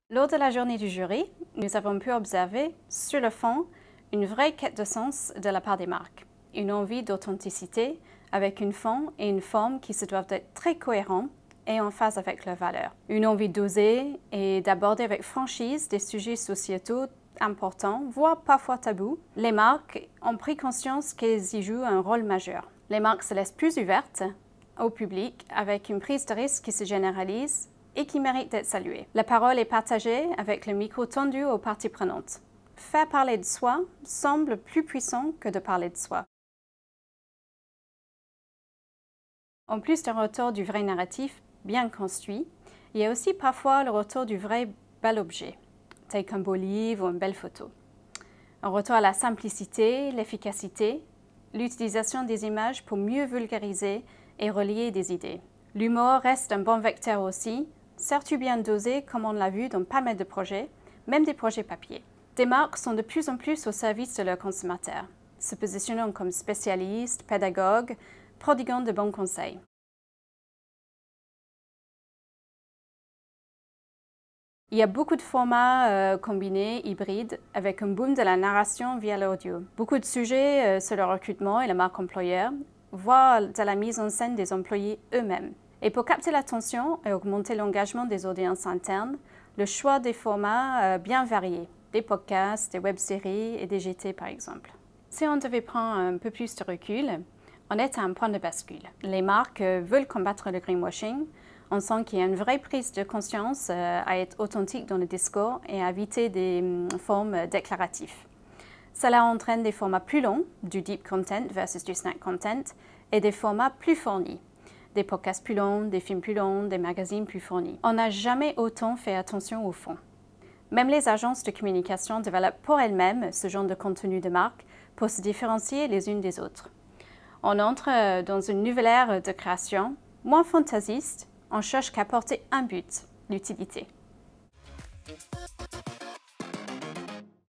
Lors de la journée du jury, nous avons pu observer, sur le fond, une vraie quête de sens de la part des marques. Une envie d'authenticité avec un fond et une forme qui se doivent être très cohérents et en phase avec leurs valeurs. Une envie d'oser et d'aborder avec franchise des sujets sociétaux importants, voire parfois tabous. Les marques ont pris conscience qu'elles y jouent un rôle majeur. Les marques se laissent plus ouvertes au public avec une prise de risque qui se généralise et qui mérite d'être saluée. La parole est partagée avec le micro tendu aux parties prenantes. Faire parler de soi semble plus puissant que de parler de soi. En plus d'un retour du vrai narratif bien construit, il y a aussi parfois le retour du vrai bel objet, tel qu'un beau livre ou une belle photo. Un retour à la simplicité, l'efficacité, l'utilisation des images pour mieux vulgariser et relier des idées. L'humour reste un bon vecteur aussi, certes bien dosé comme on l'a vu dans pas mal de projets, même des projets papier. Des marques sont de plus en plus au service de leurs consommateurs, se positionnant comme spécialistes, pédagogues, prodiguant de bons conseils. Il y a beaucoup de formats combinés, hybrides, avec un boom de la narration via l'audio. Beaucoup de sujets sur le recrutement et la marque employeur, voire de la mise en scène des employés eux-mêmes. Et pour capter l'attention et augmenter l'engagement des audiences internes, le choix des formats bien variés, des podcasts, des web-séries et des GT par exemple. Si on devait prendre un peu plus de recul, on est à un point de bascule. Les marques veulent combattre le greenwashing. On sent qu'il y a une vraie prise de conscience à être authentique dans le discours et à éviter des formes déclaratives. Cela entraîne des formats plus longs, du deep content versus du snack content, et des formats plus fournis. Des podcasts plus longs, des films plus longs, des magazines plus fournis. On n'a jamais autant fait attention au fond. Même les agences de communication développent pour elles-mêmes ce genre de contenu de marque pour se différencier les unes des autres. On entre dans une nouvelle ère de création, moins fantaisiste, on cherche qu'à porter un but, l'utilité.